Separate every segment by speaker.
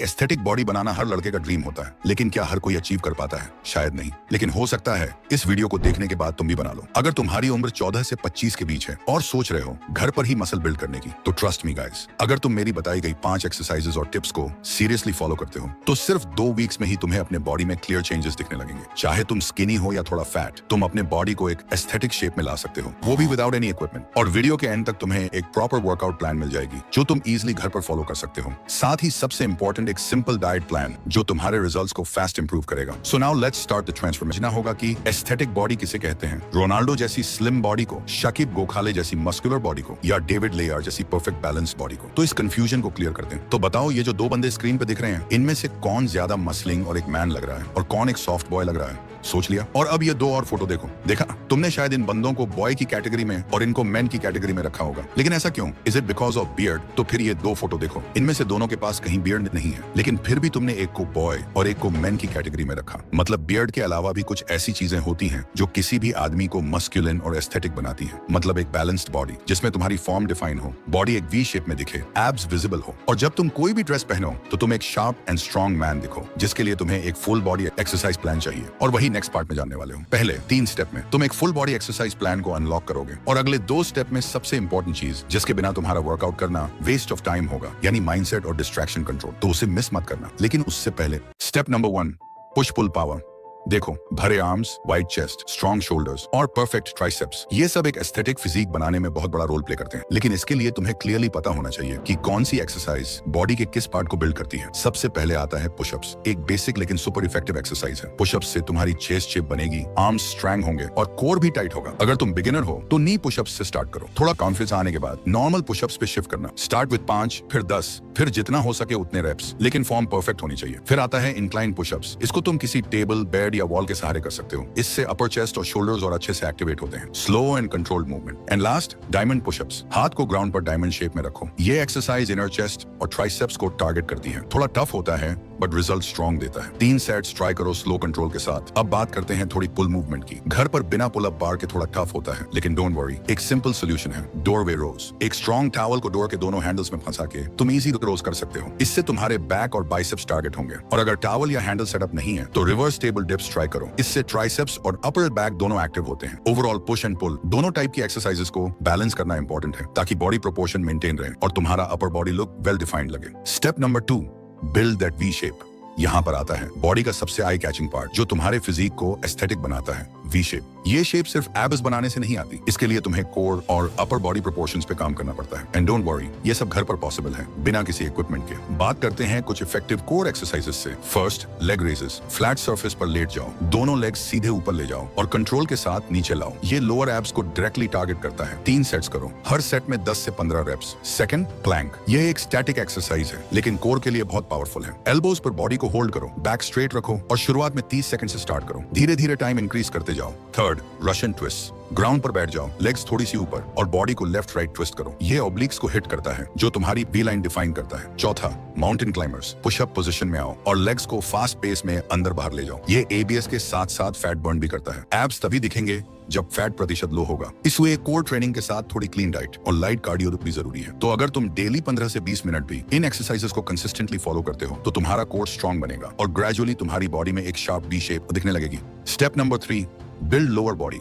Speaker 1: Aesthetic body बनाना हर लड़के का dream होता है, लेकिन क्या हर कोई अचीव कर पाता है? शायद नहीं, लेकिन हो सकता है इस वीडियो को देखने के बाद तुम भी बना लो। अगर तुम्हारी उम्र 14 से 25 के बीच है और सोच रहे हो घर पर ही मसल बिल्ड करने की, तो ट्रस्ट मी गाइस, अगर तुम मेरी बताई गई 5 एक्सरसाइजेस और टिप्स को सीरियसली फॉलो करते हो तो सिर्फ 2 वीक्स में ही तुम्हें अपने बॉडी में क्लियर चेंजेस दिखने लगेंगे। चाहे तुम स्किनी हो या थोड़ा फैट, तुम अपने बॉडी को एक एस्थेटिक शेप में ला सकते हो, वो भी विदाउट एनी इक्विपमेंट। और वीडियो के एंड तक तुम्हें एक प्रॉपर वर्कआउट प्लान मिल जाएगी जो तुम इजिली घर पर फॉलो कर सकते हो। साथ ही सबसे इंपॉर्टेंट एक सिंपल डाइट प्लान जो तुम्हारे रिजल्ट्स को फास्ट इंप्रूव करेगा। So now let's start the transformation. होगा कि एस्थेटिक बॉडी किसे कहते हैं? रोनाल्डो जैसी स्लिम बॉडी को, शकीब गोखाले जैसी मस्कुलर बॉडी को, या डेविड लेयर जैसी परफेक्ट बैलेंस बॉडी को? तो इस कंफ्यूजन को क्लियर करते हैं। तो बताओ, ये जो 2 बंदे स्क्रीन पे दिख रहे हैं, इनमें से कौन ज्यादा मसलिंग और एक मैन लग रहा है और कौन एक सॉफ्ट बॉय लग रहा है? सोच लिया? और अब ये 2 और फोटो देखो। देखा? तुमने शायद इन बंदों को बॉय की कैटेगरी में और इनको मैन की कैटेगरी में रखा होगा, लेकिन ऐसा क्यों? Is it because of beard? तो फिर ये 2 फोटो देखो, इनमें से दोनों के पास कहीं बियर्ड नहीं है, लेकिन फिर भी तुमने एक को बॉय और एक को मैन की कैटेगरी में रखा। मतलब बियर्ड के अलावा भी कुछ ऐसी चीजें होती हैं जो किसी भी आदमी को मस्कुलिन और एस्थेटिक बनाती हैं। मतलब एक बैलेंस्ड बॉडी जिसमें तुम्हारी फॉर्म डिफाइन हो, बॉडी एक वी शेप में दिखे, एब्स विजिबल हो, और जब तुम कोई भी ड्रेस पहनो तो तुम एक शार्प एंड स्ट्रॉन्ग मैन दिखो, जिसके लिए तुम्हें एक फुल बॉडी एक्सरसाइज प्लान चाहिए। और वही नेक्स्ट पार्ट में जानने वाले हो। पहले 3 स्टेप में तुम एक फुल बॉडी एक्सरसाइज प्लान को अनलॉक करोगे, और अगले 2 स्टेप में सबसे इंपॉर्टेंट चीज जिसके बिना तुम्हारा वर्कआउट करना वेस्ट ऑफ टाइम होगा, यानी माइंडसेट और डिस्ट्रैक्शन कंट्रोल। तो उसे मिस मत करना। लेकिन उससे पहले step number 1, push pull power. देखो, भरे arms, wide chest, strong shoulders और परफेक्ट ट्राइसेप्स, ये सब एक एस्थेटिक फिजिक बनाने में बहुत बड़ा रोल प्ले करते हैं। लेकिन इसके लिए तुम्हें क्लियरली पता होना चाहिए कि कौन सी एक्सरसाइज बॉडी के किस पार्ट को बिल्ड करती है। सबसे पहले आता है पुशअप्स। एक बेसिक लेकिन सुपर इफेक्टिव एक्सरसाइज है। पुशअप्स से तुम्हारी चेस्ट शेप बनेगी, आर्म्स स्ट्रॉन्ग होंगे और कोर भी टाइट होगा। अगर तुम बिगिनर हो तो नी पुशअप्स से स्टार्ट करो। थोड़ा कॉन्फिडेंस आने के बाद नॉर्मल पुशअप्स पे शिफ्ट करना। स्टार्ट विद 5, फिर 10, फिर जितना हो सके उतने रेप्स, लेकिन फॉर्म परफेक्ट होनी चाहिए। फिर आता है इंक्लाइन पुशअप्स। इसको तुम किसी टेबल, बेड या वॉल के सहारे कर सकते हो। इससे अपर चेस्ट और शोल्डर्स और अच्छे से एक्टिवेट होते हैं। Slow and controlled movement. And last, diamond pushups. हाथ को ग्राउंड पर डायमंड शेप में रखो। ये एक्सरसाइज इनर चेस्ट और ट्राइसेप्स को टारगेट करती है। थोड़ा टफ होता है बट रिजल्ट स्ट्रॉन्ग देता है। 3 सेट्स ट्राई करो स्लो कंट्रोल के साथ। अब बात करते हैं थोड़ी पुल मूवमेंट की। घर पर बिना पुल अप बार के थोड़ा टफ होता है, लेकिन डोंट वरी, एक सिंपल सोल्यूशन है, डोरवे रोज। एक स्ट्रॉन्ग टॉवल को डोर के दोनों हैंडल्स में फंसा के तुम इजी रोज कर सकते हो। इससे तुम्हारे बैक और बाइसेप्स टारगेट होंगे। और अगर टॉवल या हैंडल सेटअप नहीं है तो रिवर्स टेबल डिप्स ट्राई करो। इससे ट्राइसेप्स और अपर बैक दोनों एक्टिव होते हैं। ओवरऑल पुश एंड पुल दोनों टाइप की एक्सरसाइजेस को बैलेंस करना इंपॉर्टेंट है, ताकि बॉडी प्रोपोर्शन मेंटेन रहे और तुम्हारा upper body look well defined लगे। Step number 2, build that V shape. यहाँ पर आता है बॉडी का सबसे आई कैचिंग पार्ट जो तुम्हारे फिजिक को एस्थेटिक बनाता है, वी शेप। ये शेप सिर्फ एब्स बनाने से नहीं आती। इसके लिए तुम्हें कोर और अपर बॉडी प्रोपोर्शंस पे काम करना पड़ता है। एंड डोंट वरी, ये सब घर पर पॉसिबल है बिना किसी इक्विपमेंट के। बात करते हैं कुछ इफेक्टिव कोर एक्सरसाइजेस से। First, leg raises. Flat surface पर लेट जाओ, दोनों लेग्स सीधे ऊपर ले जाओ और कंट्रोल के साथ नीचे लाओ। ये लोअर एब्स को डायरेक्टली टारगेट करता है। 3 सेट्स करो, हर सेट में 10 से 15 रेप्स। Second, Planck. ये एक स्टैटिक एक्सरसाइज है, लेकिन कोर के लिए बहुत पावरफुल है। एल्बोज पर बॉडी को होल्ड करो, बैक स्ट्रेट रखो और शुरुआत में 30 सेकंड से स्टार्ट करो। धीरे धीरे टाइम इंक्रीज करते जाओ। Third, Russian twist. ग्राउंड पर बैठ जाओ, लेग्स थोड़ी सी ऊपर और बॉडी को लेफ्ट राइट ट्विस्ट करो। ये ऑब्लिक्स को हिट करता है जो तुम्हारी वी लाइन डिफाइन करता है। चौथा, माउंटेन क्लाइंबर्स। पुशअप पोजीशन में आओ और लेग्स को फास्ट पेस में अंदर बाहर ले जाओ। ये एबीएस के साथ साथ फैट बर्न भी करता है। एब्स तभी दिखेंगे जब फैट प्रतिशत लो होगा। इसलिए कोर ट्रेनिंग के साथ थोड़ी क्लीन डाइट और लाइट कार्डियो भी जरूरी है। तो अगर तुम डेली 15 से 20 मिनट भी इन एक्सरसाइजेस को कंसिस्टेंटली फॉलो करते हो तो तुम्हारा कोर स्ट्रॉन्ग बनेगा और ग्रेजुअली तुम्हारी बॉडी में एक शार्प वी शेप दिखने लगेगी। Step number 3, build lower body.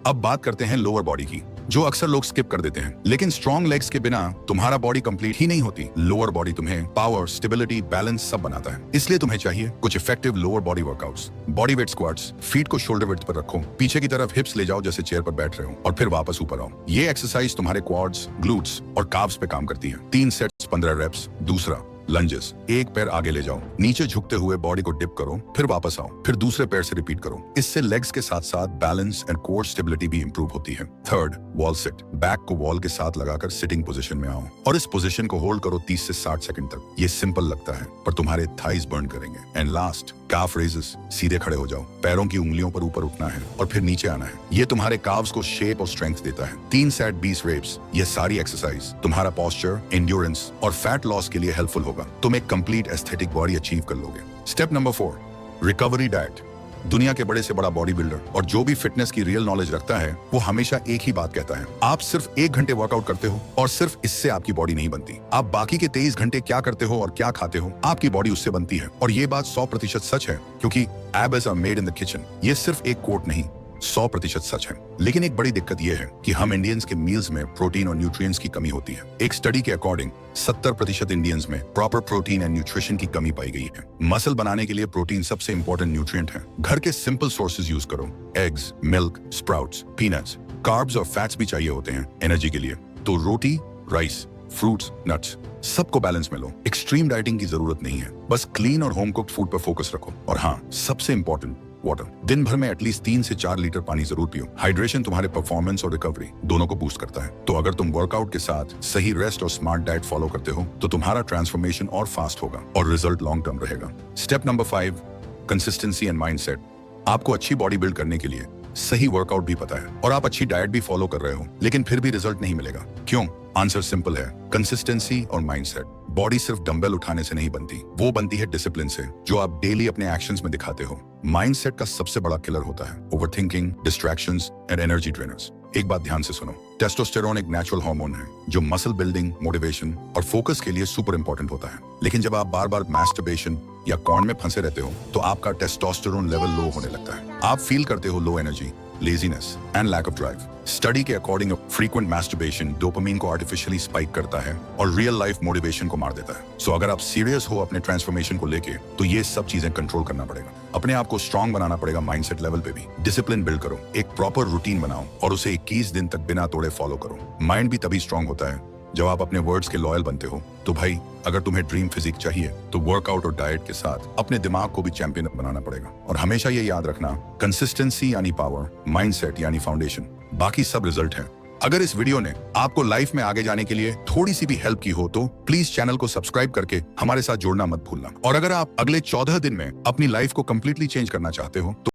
Speaker 1: अब बात करते हैं लोअर बॉडी की, जो अक्सर लोग स्किप कर देते हैं। लेकिन स्ट्रॉन्ग लेग्स के बिना तुम्हारा बॉडी कंप्लीट ही नहीं होती। लोअर बॉडी तुम्हें पावर, स्टेबिलिटी, बैलेंस सब बनाता है। इसलिए तुम्हें चाहिए कुछ effective lower body workouts. Body weight squats. Feet को शोल्डर विड्थ पर रखो, पीछे की तरफ हिप्स ले जाओ जैसे चेयर पर बैठ रहे हो, और फिर वापस ऊपर आओ। ये एक्सरसाइज तुम्हारे क्वाड्स, ग्लूट्स और काव्स पे काम करती है। 3 सेट्स 15 रेप्स। दूसरा, लंजेस। एक पैर आगे ले जाओ, नीचे झुकते हुए बॉडी को डिप करो, फिर वापस आओ, फिर दूसरे पैर से रिपीट करो। इससे लेग्स के साथ साथ बैलेंस एंड कोर स्टेबिलिटी भी इंप्रूव होती है। Third, wall sit. बैक को वॉल के साथ लगाकर सिटिंग पोजीशन में आओ और इस पोजीशन को होल्ड करो 30 से 60 सेकंड तक। ये सिंपल लगता है पर तुम्हारे थाइज बर्न करेंगे। And last, calf raises. सीधे खड़े हो जाओ, पैरों की उंगलियों पर ऊपर उठना है और फिर नीचे आना है। ये तुम्हारे काव्स को शेप और स्ट्रेंथ देता है। 3 सेट 20 रेप्स। ये सारी एक्सरसाइज तुम्हारा पोस्चर, एंड्योरेंस और फैट लॉस के लिए हेल्पफुल होगा। तुम एक कंप्लीट एस्थेटिक बॉडी अचीव कर लोगे। Step number 4, recovery diet. दुनिया के बड़े से बड़ा बॉडी बिल्डर और जो भी फिटनेस की रियल नॉलेज रखता है वो हमेशा एक ही बात कहता है, आप सिर्फ 1 घंटे वर्कआउट करते हो और सिर्फ इससे आपकी बॉडी नहीं बनती। आप बाकी के 23 घंटे क्या करते हो और क्या खाते हो, आपकी बॉडी उससे बनती है। और ये बात 100% सच है, क्योंकि abs are made in the kitchen. ये सिर्फ एक कोट नहीं, 100% सच है। लेकिन एक बड़ी दिक्कत यह है कि हम इंडियंस के मील्स में प्रोटीन और न्यूट्रिएंट्स की कमी होती है। एक स्टडी के अकॉर्डिंग 70% इंडियंस में प्रॉपर प्रोटीन एंड न्यूट्रिशन की कमी पाई गई है। मसल बनाने के लिए प्रोटीन सबसे इंपॉर्टेंट न्यूट्रिएंट है। घर के सिंपल सोर्सेज यूज करो, eggs, milk, sprouts, peanuts. Carbs और फैट्स भी चाहिए होते हैं एनर्जी के लिए, तो रोटी, राइस, फ्रूट्स, नट्स, सबको बैलेंस में लो। एक्सट्रीम डाइटिंग की जरूरत नहीं है, बस क्लीन और होम कुक्ड फूड पर फोकस रखो। और हाँ, सबसे इंपॉर्टेंट, वाटर। दिन भर में एटलीस्ट 3 से 4 लीटर पानी जरूर पियो। हाइड्रेशन तुम्हारे परफॉर्मेंस और रिकवरी दोनों को बूस्ट करता है। तो अगर तुम वर्कआउट के साथ सही रेस्ट और स्मार्ट डाइट फॉलो करते हो तो तुम्हारा ट्रांसफॉर्मेशन और फास्ट होगा और रिजल्ट लॉन्ग टर्म रहेगा। Step number 5, consistency and mindset. आपको अच्छी बॉडी बिल्ड करने के लिए सही वर्कआउट भी पता है और आप अच्छी डाइट भी फॉलो कर रहे हो, लेकिन फिर भी रिजल्ट नहीं मिलेगा। क्यों? आंसर सिंपल है, कंसिस्टेंसी और माइंडसेट। बॉडी सिर्फ डंबल उठाने से नहीं बनती, वो बनती है डिसिप्लिन से, जो आप डेली अपने एक्शंस में दिखाते हो। माइंडसेट का सबसे बड़ा किलर होता है overthinking, distractions and energy drainers. एक बात ध्यान से सुनो, टेस्टोस्टेरोन एक नेचुरल हार्मोन है जो मसल बिल्डिंग, मोटिवेशन और फोकस के लिए सुपर इंपॉर्टेंट होता है। लेकिन जब आप बार बार मैस्टरबेशन या कॉर्न में फंसे रहते हो तो आपका टेस्टोस्टेरोन लेवल लो होने लगता है। आप फील करते हो low energy, laziness and lack of drive. Study के अकॉर्डिंग फ्रीक्वेंट मैस्टरबेशन डोपामिन को आर्टिफिशियली स्पाइक करता है और रियल लाइफ मोटिवेशन को मार देता है। सो अगर आप सीरियस हो अपने ट्रांसफॉर्मेशन को लेके तो ये सब चीजें कंट्रोल करना पड़ेगा। अपने आप को स्ट्रांग बनाना पड़ेगा माइंडसेट लेवल पे भी। डिसिप्लिन बिल्ड करो, एक प्रॉपर रूटीन बनाओ और उसे 21 दिन तक बिना तोड़े फॉलो करो। माइंड भी तभी स्ट्रांग होता है जब आप अपने वर्ड्स के लॉयल बनते हो। तो भाई, अगर तुम्हें ड्रीम फिजिक चाहिए तो वर्कआउट और डाइट के साथ अपने दिमाग को भी चैंपियन बनाना पड़ेगा। और हमेशा ये याद रखना, कंसिस्टेंसी यानी पावर, माइंडसेट यानी फाउंडेशन, बाकी सब रिजल्ट है। अगर इस वीडियो ने आपको लाइफ में आगे जाने के लिए थोड़ी सी भी हेल्प की हो तो प्लीज चैनल को सब्सक्राइब करके हमारे साथ जुड़ना मत भूलना। और अगर आप अगले 14 दिन में अपनी लाइफ को कंप्लीटली चेंज करना चाहते हो तो